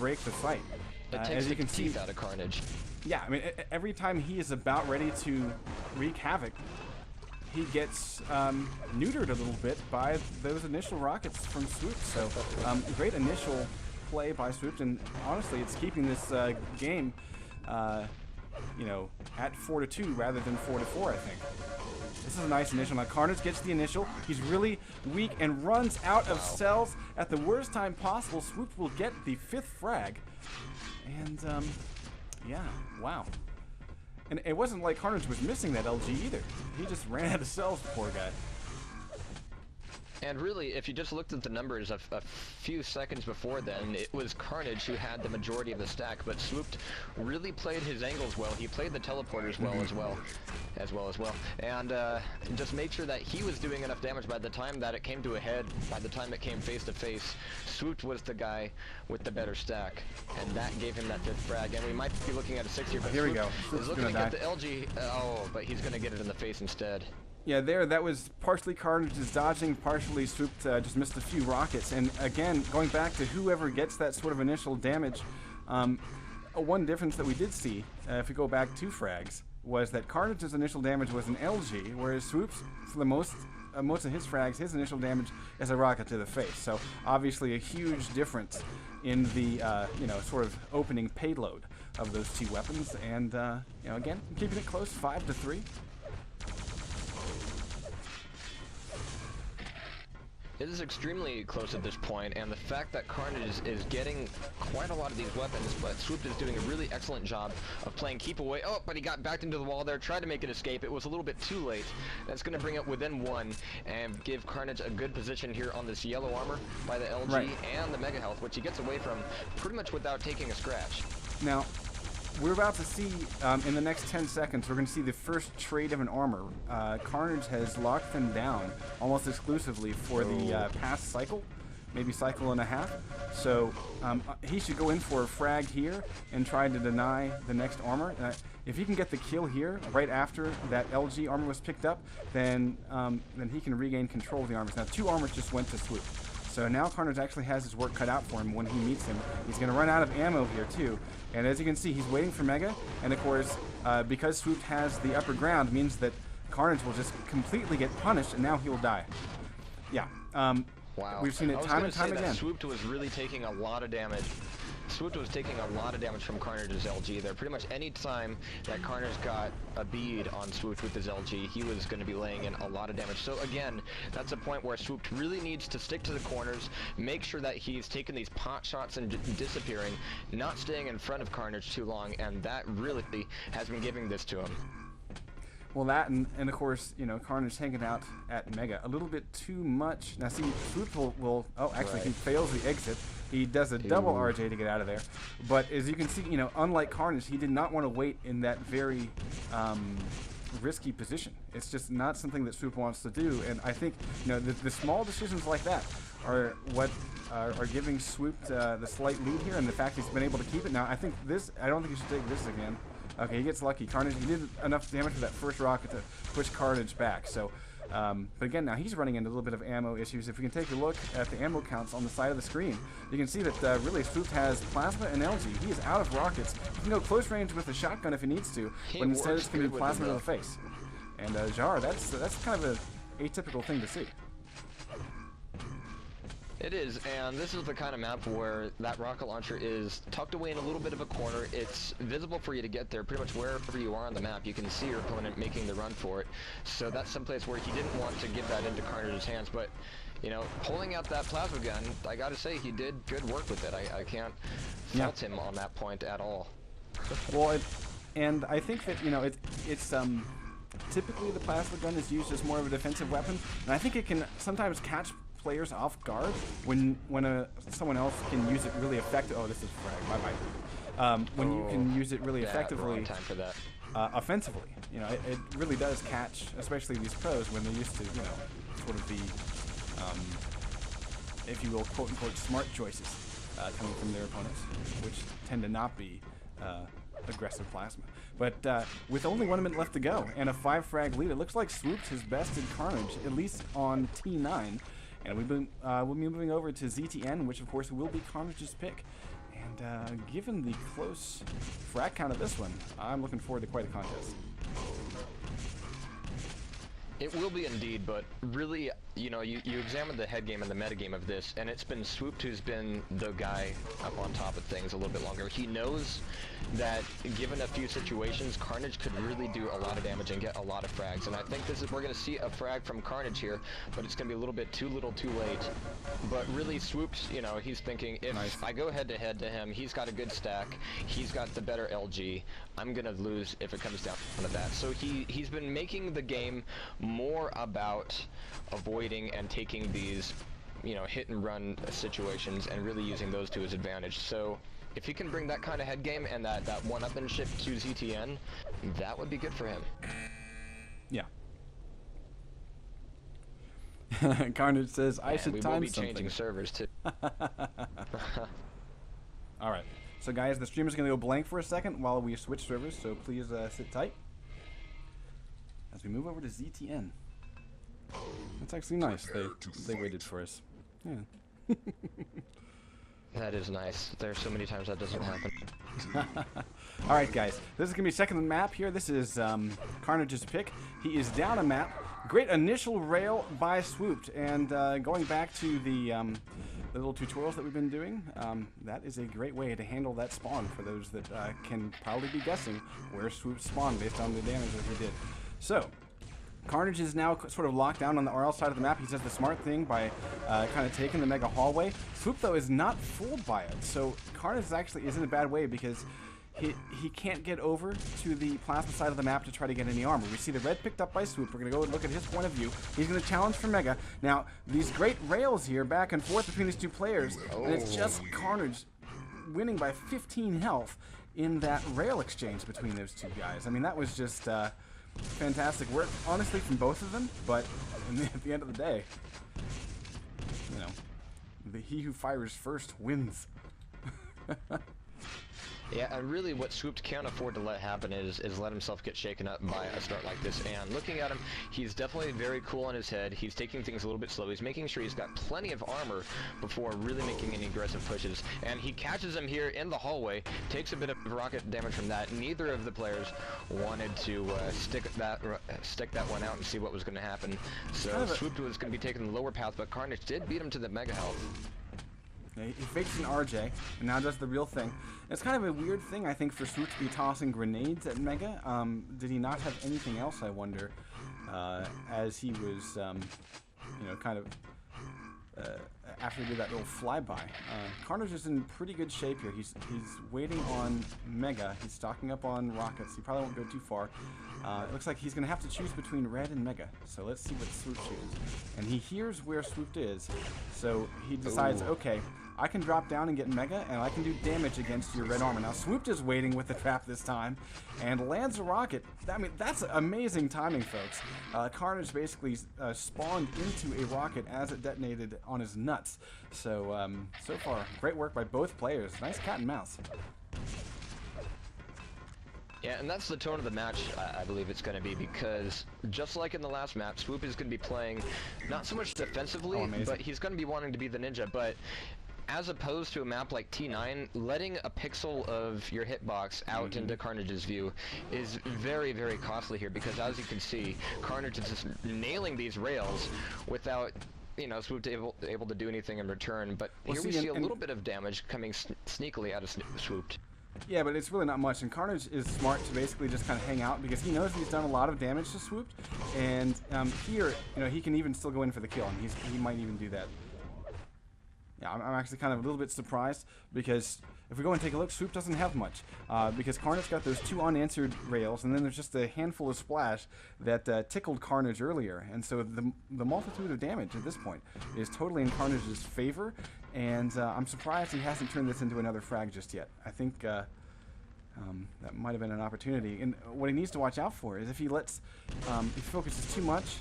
break the fight. It takes as you the can see, teeth out of Carnage. yeah, I mean, every time he is about ready to wreak havoc, he gets neutered a little bit by those initial rockets from swooped. So great initial play by swooped, and honestly, it's keeping this game, you know, at 4-2 rather than 4-4. I think this is a nice initial. Now Carnage gets the initial. He's really weak and runs out of cells at the worst time possible. Swooped will get the 5th frag, and yeah, wow. And it wasn't like Carnage was missing that LG either. He just ran out of cells, poor guy. And really, if you just looked at the numbers a few seconds before then, it was Carnage who had the majority of the stack, but Swooped really played his angles well. He played the teleporters well as well. And just made sure that he was doing enough damage by the time that it came to a head, by the time it came face to face. Swooped was the guy with the better stack, and that gave him that 5th frag. And we might be looking at a 6 here, but here we go. He's looking to get the LG. Oh, but he's going to get it in the face instead. Yeah, that was partially Carnage's dodging, partially Swooped just missed a few rockets. And again, going back to whoever gets that sort of initial damage, one difference that we did see, if we go back 2 frags, was that Carnage's initial damage was an LG, whereas Swoop's, for the most of his frags, his initial damage is a rocket to the face. So obviously a huge difference in the you know, sort of opening payload of those 2 weapons. And you know, again, keeping it close, 5-3. It is extremely close at this point, and the fact that Carnage is getting quite a lot of these weapons, but Swooped is doing a really excellent job of playing keep away. Oh, but he got backed into the wall there, tried to make an escape. It was a little bit too late. That's going to bring it within 1 and give Carnage a good position here on this yellow armor by the LG and the Mega Health, which he gets away from pretty much without taking a scratch. Now, we're about to see, in the next 10 seconds, we're going to see the first trade of an armor. Carnage has locked them down almost exclusively for the past cycle, maybe cycle and a half. So he should go in for a frag here and try to deny the next armor. If he can get the kill here right after that LG armor was picked up, then he can regain control of the armors. Now 2 armors just went to Swoop. So now Carnage actually has his work cut out for him when he meets him. He's going to run out of ammo here too. And as you can see, he's waiting for Mega. And of course, because Swooped has the upper ground, means that Carnage will just completely get punished, and now he will die. Yeah. Wow. We've seen it time and time again. Swooped was really taking a lot of damage. Swooped was taking a lot of damage from Carnage's LG there. Pretty much any time that Carnage got a bead on Swooped with his LG, he was going to be laying in a lot of damage. So again, that's a point where Swooped really needs to stick to the corners, make sure that he's taking these pot shots and disappearing, not staying in front of Carnage too long, and that really has been giving this to him. Well, that and of course, you know, Carnage hanging out at Mega a little bit too much. Now, see, Swooped will oh, actually, he fails the exit. He does a double RJ to get out of there. But as you can see, you know, unlike Carnage, he did not want to wait in that very risky position. It's just not something that Swooped wants to do. And I think, you know, the small decisions like that are what are giving Swooped the slight lead here, and the fact he's been able to keep it. Now, I think this, I don't think you should take this again. Okay, he gets lucky. Carnage, he did enough damage with that first rocket to push Carnage back. So, but again, now he's running into a little bit of ammo issues. If we can take a look at the ammo counts on the side of the screen, you can see that really Swooped has Plasma and LG. He is out of rockets. He can go close range with a shotgun if he needs to, but instead it's going to be Plasma to the face. And Jar, that's kind of a atypical thing to see. It is, and this is the kind of map where that rocket launcher is tucked away in a little bit of a corner. It's visible for you to get there pretty much wherever you are on the map. You can see your opponent making the run for it. So that's someplace where he didn't want to give that into Carnage's hands, but, you know, pulling out that plasma gun, I gotta say, he did good work with it. I can't fault him on that point at all. Well, and I think that, you know, it's typically the plasma gun is used as more of a defensive weapon, and I think it can sometimes catch players off guard when someone else can use it really effectively. Oh, this is frag. My mic. When you can use it really effectively, wrong time for that. Offensively, you know, it really does catch, especially these pros when they're used to, you know, sort of the, if you will, quote unquote, smart choices coming from their opponents, which tend to not be aggressive plasma. But with only 1 minute left to go and a 5 frag lead, it looks like Swooped has bested Carnage, at least on T9. And we'll be moving over to ZTN, which of course will be Carnage's pick. And given the close frag count of this one, I'm looking forward to quite a contest. It will be indeed, but really, you know, you examine the head game and the meta game of this, and it's been Swooped who's been the guy up on top of things a little bit longer. He knows that given a few situations, Carnage could really do a lot of damage and get a lot of frags, and I think we're going to see a frag from Carnage here, but it's going to be a little bit too little too late. But really, Swooped, you know, he's thinking, if I go head-to-head to him, he's got a good stack, he's got the better LG, I'm going to lose if it comes down to that. So he's been making the game more about avoiding and taking these, you know, hit and run situations and really using those to his advantage. So if he can bring that kind of head game and that one-upmanship to ZTN, that would be good for him. Yeah. Carnage says, I should we time will be something. changing servers too. All right. So guys, the stream is going to go blank for a second while we switch servers, so please sit tight as we move over to ZTN. That's actually nice. They waited for us. Yeah. That is nice. There's so many times that doesn't happen. All right, guys. This is going to be second map here. This is Carnage's pick. He is down a map. Great initial rail by Swooped. And going back to the little tutorials that we've been doing, that is a great way to handle that spawn for those that can probably be guessing where Swooped spawned based on the damage that he did. So, Carnage is now sort of locked down on the RL side of the map. He does the smart thing by kind of taking the mega hallway. Swoop, though, is not fooled by it. So Carnage actually is in a bad way because he can't get over to the plasma side of the map to try to get any armor. We see the red picked up by Swoop. We're going to go and look at his point of view. He's going to challenge for mega. Now, these great rails here back and forth between these two players. And it's just Carnage winning by 15 health in that rail exchange between those two guys. I mean, that was just fantastic work, honestly, from both of them, but at the end of the day, you know, he who fires first wins. Yeah, and really what Swooped can't afford to let happen is let himself get shaken up by a start like this. And looking at him, he's definitely very cool on his head. He's taking things a little bit slow. He's making sure he's got plenty of armor before really making any aggressive pushes. And he catches him here in the hallway, takes a bit of rocket damage from that. Neither of the players wanted to stick that one out and see what was going to happen. So Swooped was going to be taking the lower path, but Carnage did beat him to the mega health. He fakes an RJ, and now does the real thing. It's kind of a weird thing, I think, for Swoop to be tossing grenades at Mega. Did he not have anything else, I wonder, as he was, you know, kind of, after he did that little flyby. Carnage is in pretty good shape here. He's waiting on Mega. He's stocking up on rockets. He probably won't go too far. It looks like he's going to have to choose between red and mega. So let's see what Swoop chooses. And he hears where Swooped is. So he decides, okay, I can drop down and get mega, and I can do damage against your red armor. Now Swooped is waiting with the trap this time, and lands a rocket. I mean, that's amazing timing, folks. Carnage basically spawned into a rocket as it detonated on his nuts. So, so far, great work by both players. Nice cat and mouse. Yeah, and that's the tone of the match, I believe it's going to be, because just like in the last map, Swoop is going to be playing not so much defensively, but he's going to be wanting to be the ninja, but as opposed to a map like T9, letting a pixel of your hitbox out into Carnage's view is very, very costly here, because as you can see, Carnage is just nailing these rails without, you know, Swoop able to do anything in return, but here we see a little bit of damage coming sneakily out of Swooped. Yeah, but it's really not much, and Carnage is smart to basically just kind of hang out because he knows he's done a lot of damage to Swooped, and here, you know, he can even still go in for the kill, and he might even do that. Yeah, I'm actually kind of a little bit surprised because if we go and take a look, Swoop doesn't have much because Carnage got those two unanswered rails, and then there's just a handful of splash that tickled Carnage earlier, and so the multitude of damage at this point is totally in Carnage's favor, and I'm surprised he hasn't turned this into another frag just yet. I think that might have been an opportunity, and what he needs to watch out for is if he lets, if he focuses too much.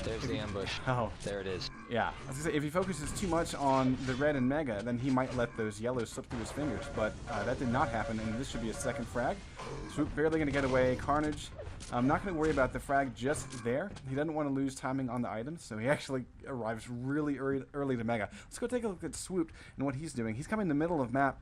There's the ambush. Oh. There it is. Yeah. I was gonna say, if he focuses too much on the red and Mega, then he might let those yellows slip through his fingers. But that did not happen, and this should be a second frag. Swoop barely going to get away. Carnage, I'm not going to worry about the frag just there. He doesn't want to lose timing on the items, so he actually arrives really early to Mega. Let's go take a look at Swooped and what he's doing. He's coming in the middle of map.